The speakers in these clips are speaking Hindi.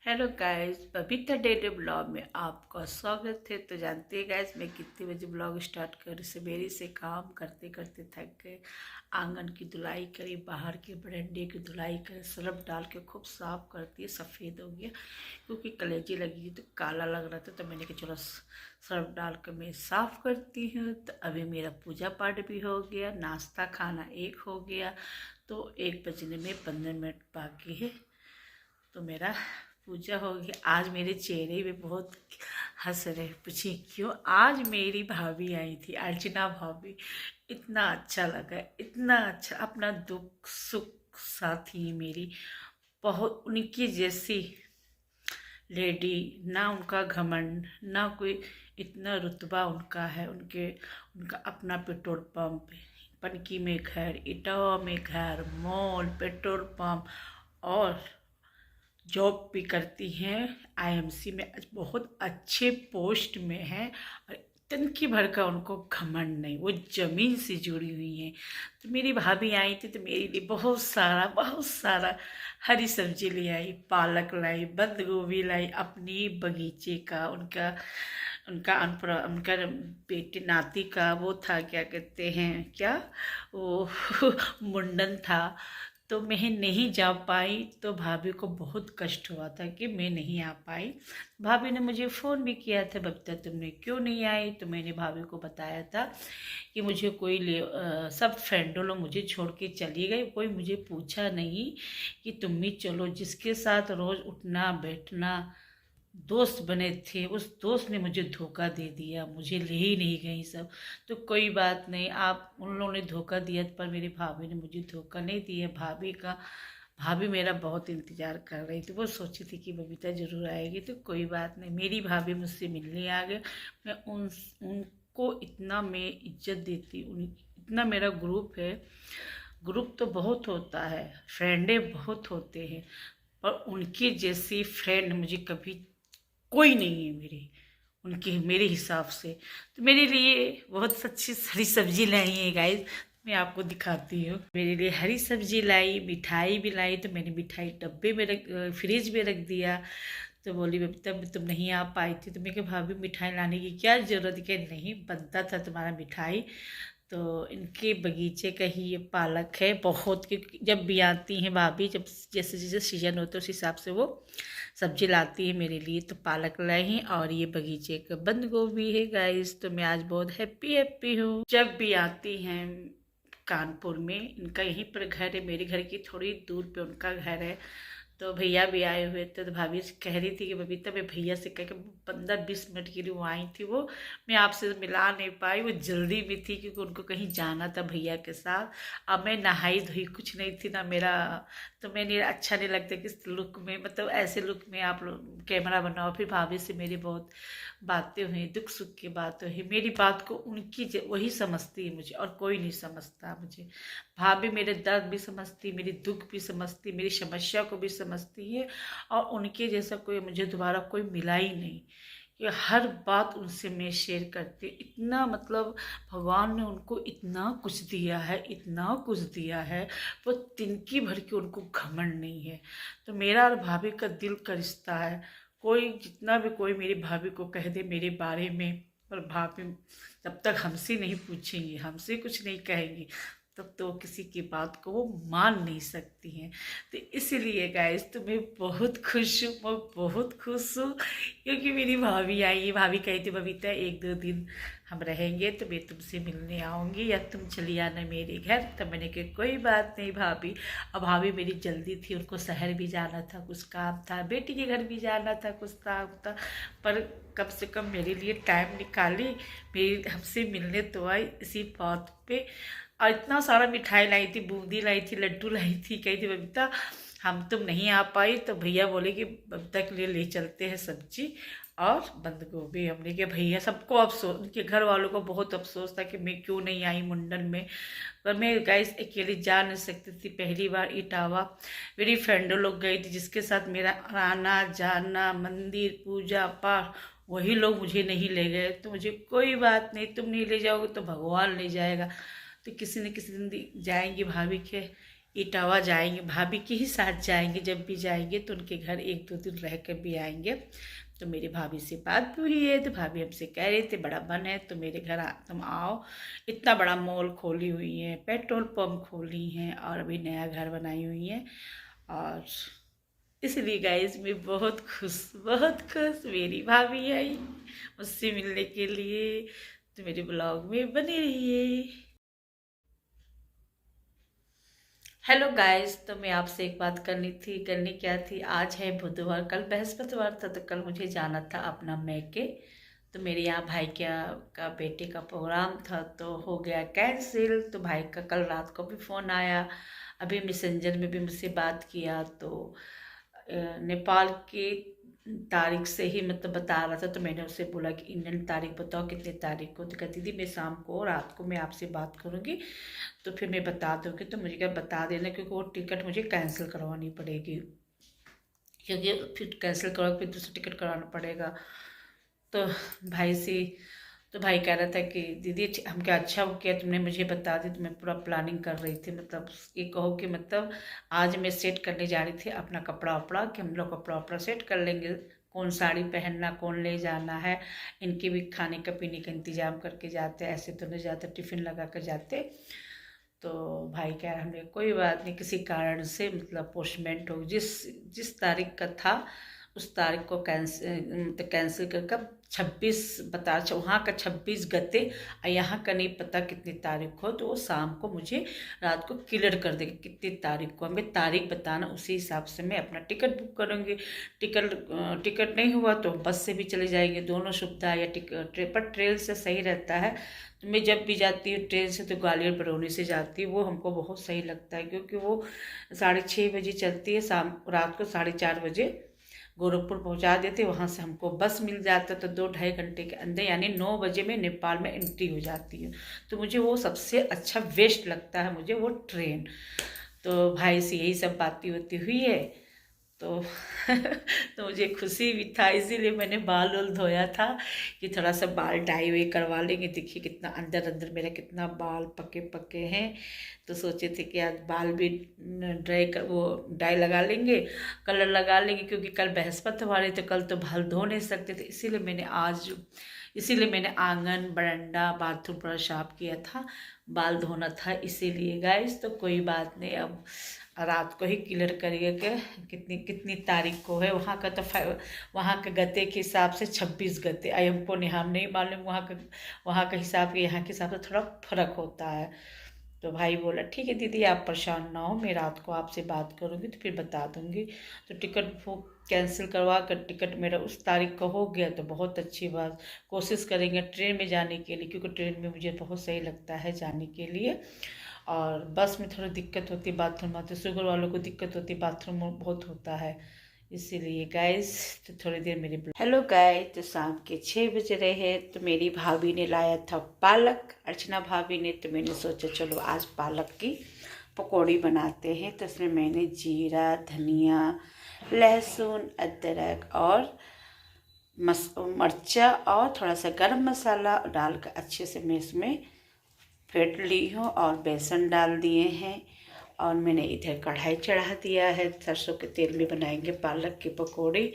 Hello guys, Babita daily blog में आपका स्वागत है। तो जानते हैं गाइस, मैं कितने बजे ब्लॉग स्टार्ट कर सवेरे से काम करते करते थक गए। आंगन की धुलाई करी, बाहर के बरंडे की धुलाई करी, सर्फ डाल के खूब साफ कर दिए। सफ़ेद हो गया क्योंकि कलेजी लगी तो काला लग रहा था, तो मैंने कहा चलो सर्फ डाल कर मैं साफ़ करती हूँ। तो अभी मेरा पूजा पाठ भी हो गया, नाश्ता खाना एक हो गया, तो 1 बजने में 15 मिनट बाकी है। तो मेरा पूजा हो गई। आज मेरे चेहरे पे बहुत हंस रहे, पूछिए क्यों। आज मेरी भाभी आई थी, अर्चना भाभी। इतना अच्छा लगा, इतना अच्छा। अपना दुख सुख साथी मेरी, बहुत उनकी जैसी लेडी ना। उनका घमंड ना कोई, इतना रुतबा उनका है। उनका अपना पेट्रोल पंप, पनकी में घर, इटावा में घर, मॉल, पेट्रोल पंप, और जॉब भी करती हैं आईएमसी में, बहुत अच्छे पोस्ट में हैं। और तनकी भर का उनको घमंड नहीं, वो ज़मीन से जुड़ी हुई हैं। तो मेरी भाभी आई थी तो मेरे लिए बहुत सारा हरी सब्जी ले आई। पालक लाई, बंद गोभी लाई, अपनी बगीचे का। उनका बेटे नाती का वो था, क्या कहते हैं, क्या वो मुंडन था। तो मैं नहीं जा पाई, तो भाभी को बहुत कष्ट हुआ था कि मैं नहीं आ पाई। भाभी ने मुझे फ़ोन भी किया था, बबीता तुमने क्यों नहीं आई। तो मैंने भाभी को बताया था कि मुझे सब फ्रेंडों लोग मुझे छोड़ के चली गई, कोई मुझे पूछा नहीं कि तुम भी चलो। जिसके साथ रोज़ उठना बैठना दोस्त बने थे, उस दोस्त ने मुझे धोखा दे दिया, मुझे ले ही नहीं गई सब। तो कोई बात नहीं, आप उन लोगों ने धोखा दिया, पर मेरी भाभी ने मुझे धोखा नहीं दिया। भाभी मेरा बहुत इंतज़ार कर रही थी। वो सोची थी कि बबीता ज़रूर आएगी, तो कोई बात नहीं, मेरी भाभी मुझसे मिलने आ गए। मैं उनको इतना मैं इज्जत देती, इतना मेरा ग्रुप है। ग्रुप तो बहुत होता है, फ्रेंडें बहुत होते हैं, पर उनके जैसी फ्रेंड मुझे कभी कोई नहीं है मेरे हिसाब से। तो मेरे लिए बहुत अच्छी हरी सब्जी लाई है गाइस, मैं आपको दिखाती हूँ। मेरे लिए हरी सब्जी लाई, मिठाई भी लाई। तो मैंने मिठाई डब्बे में फ्रिज में रख दिया। तो बोली तब तुम नहीं आ पाई थी, तो मैं कहा भाभी मिठाई लाने की क्या ज़रूरत है। नहीं बनता था तुम्हारा मिठाई। तो इनके बगीचे का ही ये पालक है बहुत, क्योंकि जब भी आती हैं भाभी, जब जैसे जैसे सीजन होता है उस हिसाब से वो सब्जी लाती है मेरे लिए। तो पालक लाई हैं, और ये बगीचे का बंद गोभी है गाइस। तो मैं आज बहुत हैप्पी हूँ। जब भी आती हैं कानपुर में, इनका यहीं पर घर है, मेरे घर की थोड़ी दूर पे उनका घर है। तो भैया भी आए हुए थे, तो भाभी कह रही थी कि बबीता मैं भैया से कह के 15-20 मिनट के लिए वो आई थी। वो मैं आपसे मिला नहीं पाई, वो जल्दी में थी क्योंकि उनको कहीं जाना था भैया के साथ। अब मैं नहाई धोई कुछ नहीं थी ना मेरा, तो मैंने अच्छा नहीं लगता कि इस लुक में, मतलब ऐसे लुक में आप लोग कैमरा बनाओ। फिर भाभी से मेरी बहुत बातें हुई, दुख सुख की बातें हुई। मेरी बात को वही समझती है मुझे, और कोई नहीं समझता मुझे। भाभी मेरे दर्द भी समझती, मेरी दुख भी समझती, मेरी समस्या को भी समझती है। और उनके जैसा कोई मुझे दोबारा कोई मिला ही नहीं कि हर बात उनसे मैं शेयर करती। इतना मतलब भगवान ने उनको इतना कुछ दिया है, इतना कुछ दिया है, वो तिनकी भर के उनको घमंड नहीं है। तो मेरा और भाभी का दिल का रिश्ता है। कोई जितना भी कोई मेरी भाभी को कह दे मेरे बारे में, पर भाभी जब तक हमसे नहीं पूछेंगी, हमसे कुछ नहीं कहेंगी, तब तो किसी की बात को वो मान नहीं सकती हैं। तो इसीलिए गाइस, तो मैं बहुत खुश हूँ, मैं बहुत खुश हूँ क्योंकि मेरी भाभी आई है। भाभी कही थी बबीता 1-2 दिन हम रहेंगे तो मैं तुमसे मिलने आऊँगी, या तुम चली आना मेरे घर। तो मैंने कहा कोई बात नहीं भाभी। अब भाभी मेरी जल्दी थी, उनको शहर भी जाना था, कुछ काम था, बेटी के घर भी जाना था, कुछ काम था। पर कम से कम मेरे लिए टाइम निकाली, मेरी हमसे मिलने तो आई इसी बात पे। और इतना सारा मिठाई लाई थी, बूंदी लाई थी, लड्डू लाई थी। कही थी बबीता हम तुम नहीं आ पाई, तो भैया बोले कि बबीता के लिए ले चलते हैं सब्जी और बंद गोभी। हमने कहा भैया, सबको अफसोस, उनके घर वालों को बहुत अफसोस था कि मैं क्यों नहीं आई मुंडन में। पर मैं गाइस अकेली जा नहीं सकती थी। पहली बार इटावा मेरी फ्रेंडों लोग गई थी, जिसके साथ मेरा आना जाना, मंदिर पूजा पाठ, वही लोग मुझे नहीं ले गए। तो मुझे कोई बात नहीं, तुम नहीं ले जाओगे तो भगवान ले जाएगा। तो किसी न किसी दिन जाएंगे भाभी के इटावा जाएंगे, भाभी के ही साथ जाएंगे। जब भी जाएंगे तो उनके घर 1-2 दिन रह कर भी आएंगे। तो मेरी भाभी से बात हुई है, तो भाभी हमसे कह रहे थे बड़ा मन है तो मेरे घर तुम आओ। इतना बड़ा मॉल खोली हुई है, पेट्रोल पंप खोली हैं और अभी नया घर बनाई हुई है। और इसलिए गाइस मैं बहुत खुश मेरी भाभी आई मुझसे मिलने के लिए। तो मेरे ब्लॉग में बने रहिए। हेलो गाइस, तो मैं आपसे एक बात करनी क्या थी। आज है बुधवार, कल बृहस्पतिवार था, तो कल मुझे जाना था अपना मैके। तो मेरे यहाँ भाई का बेटे का प्रोग्राम था तो हो गया कैंसिल। तो भाई का कल रात को भी फ़ोन आया, अभी मैसेंजर में भी मुझसे बात किया। तो नेपाल की तारीख से ही मतलब बता रहा था। तो मैंने उससे बोला कि इंडियन तारीख बताओ कितने तारीख को। तो कहती थी मैं शाम को रात को मैं आपसे बात करूँगी तो फिर मैं बता दूँगी। तो मुझे क्या बता देना, क्योंकि वो टिकट मुझे कैंसिल करवानी पड़ेगी, क्योंकि फिर कैंसिल करो फिर दूसरा टिकट कराना पड़ेगा। तो भाई से तो भाई कह रहा था कि दीदी हम क्या अच्छा हो किया तुमने मुझे बता दी। तो मैं पूरा प्लानिंग कर रही थी, मतलब ये कहो कि मतलब आज मैं सेट करने जा रही थी अपना कपड़ा वपड़ा, कि हम लोग कपड़ा वपड़ा सेट कर लेंगे, कौन साड़ी पहनना, कौन ले जाना है। इनके भी खाने का पीने का इंतजाम करके जाते, ऐसे तो नहीं जाते, टिफ़िन लगा कर जाते। तो भाई कह रहा हमने कोई बात नहीं, किसी कारण से मतलब पोस्टमेंट हो, जिस जिस तारीख का था उस तारीख को कैंसिल कर 26 बता, वहाँ का 26 गते और यहाँ का नहीं पता कितनी तारीख हो। तो वो शाम को मुझे रात को क्लियर कर देगा कितनी तारीख को, हमें तारीख बताना, उसी हिसाब से मैं अपना टिकट बुक करूँगी। टिकट नहीं हुआ तो बस से भी चले जाएंगे, दोनों सुविधा। या टिकट पर ट्रेन से सही रहता है। तो मैं जब भी जाती हूँ ट्रेन से तो ग्वालियर बरौनी से जाती हूँ, वो हमको बहुत सही लगता है, क्योंकि वो 6:30 बजे चलती है, शाम रात को 4:30 बजे गोरखपुर पहुंचा देते। वहाँ से हमको बस मिल जाता, तो 2-2.5 घंटे के अंदर यानी 9 बजे में नेपाल में एंट्री हो जाती है। तो मुझे वो सबसे अच्छा बेस्ट लगता है, मुझे वो ट्रेन। तो भाई से यही सब बातें होती हुई है। तो तो मुझे खुशी भी था, इसीलिए मैंने बाल वाल धोया था कि थोड़ा सा बाल डाई वाई करवा लेंगे। देखिए कितना अंदर अंदर मेरा कितना बाल पके पके हैं। तो सोचे थे कि आज बाल भी वो डाई लगा लेंगे, कलर लगा लेंगे, क्योंकि कल बृहस्पतिवार है तो कल तो बाल धो नहीं सकते थे। इसीलिए मैंने आंगन बरंडा बाथरूम पूरा साफ किया था, बाल धोना था इसीलिए गाइस। तो कोई बात नहीं, अब रात को ही क्लियर करिए कि कितनी कितनी तारीख को है। वहाँ के गते के हिसाब से 26 गते आई, हमको हम नहीं मालूम वहाँ का हिसाब के यहाँ के हिसाब से थोड़ा फर्क होता है। तो भाई बोला ठीक है दीदी आप परेशान ना हो, मैं रात को आपसे बात करूँगी तो फिर बता दूँगी। तो टिकट बुक कैंसिल करवा कर टिकट मेरा उस तारीख का हो गया, तो बहुत अच्छी बात। कोशिश करेंगे ट्रेन में जाने के लिए, क्योंकि ट्रेन में मुझे बहुत सही लगता है जाने के लिए। और बस में थोड़ी दिक्कत होती है, बाथरूम आते, शुगर वालों को दिक्कत होती है, बाथरूम बहुत होता है। इसीलिए गाइस तो थोड़ी देर मेरे हेलो गाइस, तो शाम के 6 बज रहे हैं। तो मेरी भाभी ने लाया था पालक, अर्चना भाभी ने। तो मैंने सोचा चलो आज पालक की पकौड़ी बनाते हैं। तो इसमें मैंने जीरा, धनिया, लहसुन, अदरक और मिर्चा और थोड़ा सा गरम मसाला डालकर अच्छे से मैं इसमें फेंट ली हूँ और बेसन डाल दिए हैं। और मैंने इधर कढ़ाई चढ़ा दिया है, सरसों के तेल में बनाएंगे पालक की पकौड़ी।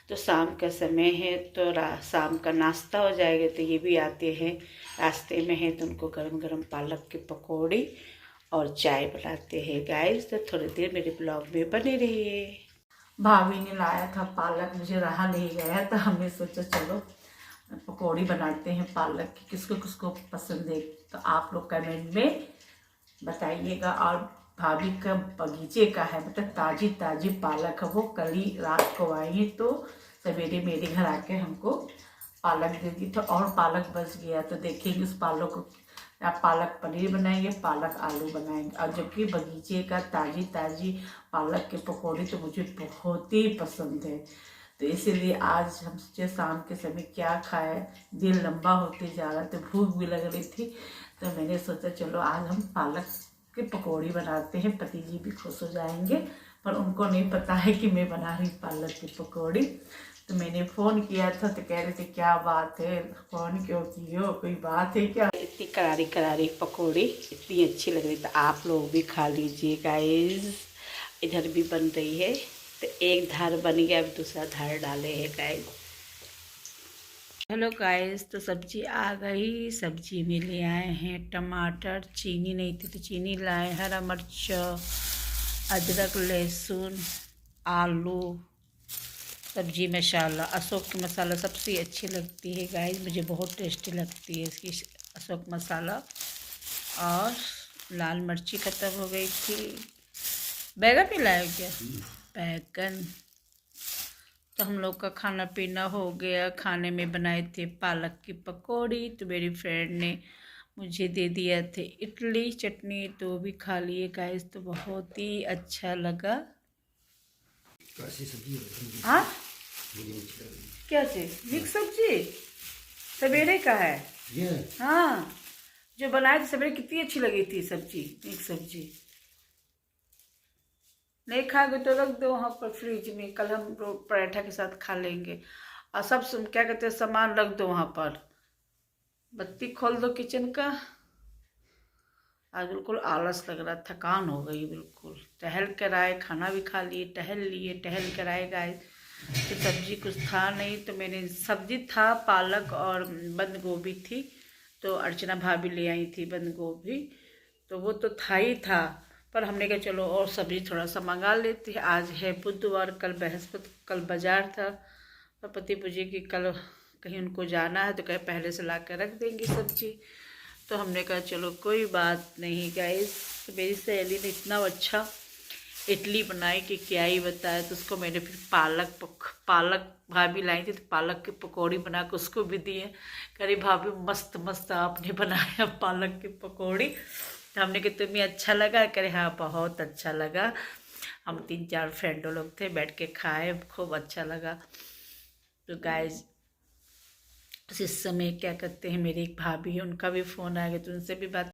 तो शाम का समय है तो शाम का नाश्ता हो जाएगा। तो ये भी आते हैं रास्ते में हैं, तो उनको गरम गरम पालक की पकौड़ी और चाय बनाते हैं गाइस। तो थोड़ी देर मेरे ब्लॉग में बने रहिए। भाभी ने लाया था पालक, मुझे रहा नहीं गया, तो हमने सोचा चलो पकौड़ी बनाते हैं पालक की। किसको किसको पसंद है तो आप लोग कमेंट में बताइएगा। और भाभी का बगीचे का है, मतलब ताजी ताजी पालक है, वो कल ही रात को आई है। तो सवेरे मेरे घर आके हमको पालक दे दी, तो और पालक बच गया। तो देखेंगे उस पालक को आप पालक पनीर बनाएंगे, पालक आलू बनाएंगे। और जबकि बगीचे का ताजी ताजी पालक की पकौड़ी तो मुझे बहुत ही पसंद है। तो इसीलिए आज हम सोचे शाम के समय क्या खाए, दिन लंबा होते जा रहा, तो भूख भी लग रही थी। तो मैंने सोचा चलो आज हम पालक की पकौड़ी बनाते हैं, पति जी भी खुश हो जाएंगे। पर उनको नहीं पता है कि मैं बना रही पालक की पकौड़ी। तो मैंने फ़ोन किया था तो कह रहे थे क्या बात है, फ़ोन क्यों की हो, कोई बात है क्या। इतनी करारी करारी पकौड़ी इतनी अच्छी लग रही, तो आप लोग भी खा लीजिए गाइस। इधर भी बन रही है, तो एक धार बन गया, अब दूसरा धार डाले है गाइस। हेलो गाइस, तो सब्जी आ गई। सब्जी में ले आए हैं टमाटर, चीनी नहीं थी तो चीनी लाए, हरा मिर्च, अदरक, लहसुन, आलू। सब्जी मसाला, अशोक की मसाला सबसे अच्छी लगती है गाइस, मुझे बहुत टेस्टी लगती है इसकी अशोक मसाला। और लाल मिर्ची ख़त्म हो गई थी। बैगन भी लाया क्या? बैगन। तो हम लोग का खाना पीना हो गया। खाने में बनाए थे पालक की पकौड़ी, तो मेरी फ्रेंड ने मुझे दे दिया थे इडली चटनी, तो भी खा लिए गाइस, तो बहुत ही अच्छा लगा। हाँ, क्या चीज? मिक्स सब्जी सवेरे का है। हाँ, जो बनाए थे सवेरे, कितनी अच्छी लगी थी सब्जी, मिक्स सब्जी। नहीं खाओगे तो रख दो वहाँ पर फ्रिज में, कल हम पराठा के साथ खा लेंगे। और सब क्या कहते हैं, सामान रख दो वहाँ पर। बत्ती खोल दो किचन का। आज बिल्कुल आलस लग रहा, थकान हो गई बिल्कुल। टहल कर आए, खाना भी खा लिए, टहल लिए, टहल कर आए गाइस। तो सब्जी कुछ था नहीं, तो मैंने सब्जी था पालक और बंद गोभी थी, तो अर्चना भाभी ले आई थी बंद गोभी, तो वो तो था ही था। पर हमने कहा चलो और सब्जी थोड़ा सा मंगा लेते हैं। आज है बुधवार, कल बृहस्पति, कल बाजार था, और पति पूछे कि कल कहीं उनको जाना है, तो कहे पहले से ला कर रख देंगी सब्जी। तो हमने कहा चलो कोई बात नहीं गाइस। तो मेरी सहेली ने इतना अच्छा इडली बनाई कि क्या ही बताया। तो उसको मैंने फिर पालक भाभी लाई थी, तो पालक की पकौड़ी बना के उसको भी दी है। करी भाभी मस्त मस्त आपने बनाया पालक की पकौड़ी। तो हमने कहा तुम्हें अच्छा लगा? करे हाँ बहुत अच्छा लगा। हम 3-4 फ्रेंडों लोग थे, बैठ के खाए, खूब अच्छा लगा। तो गाइस इस समय क्या कहते हैं, मेरी एक भाभी है, उनका भी फ़ोन आ गया, तो उनसे भी बात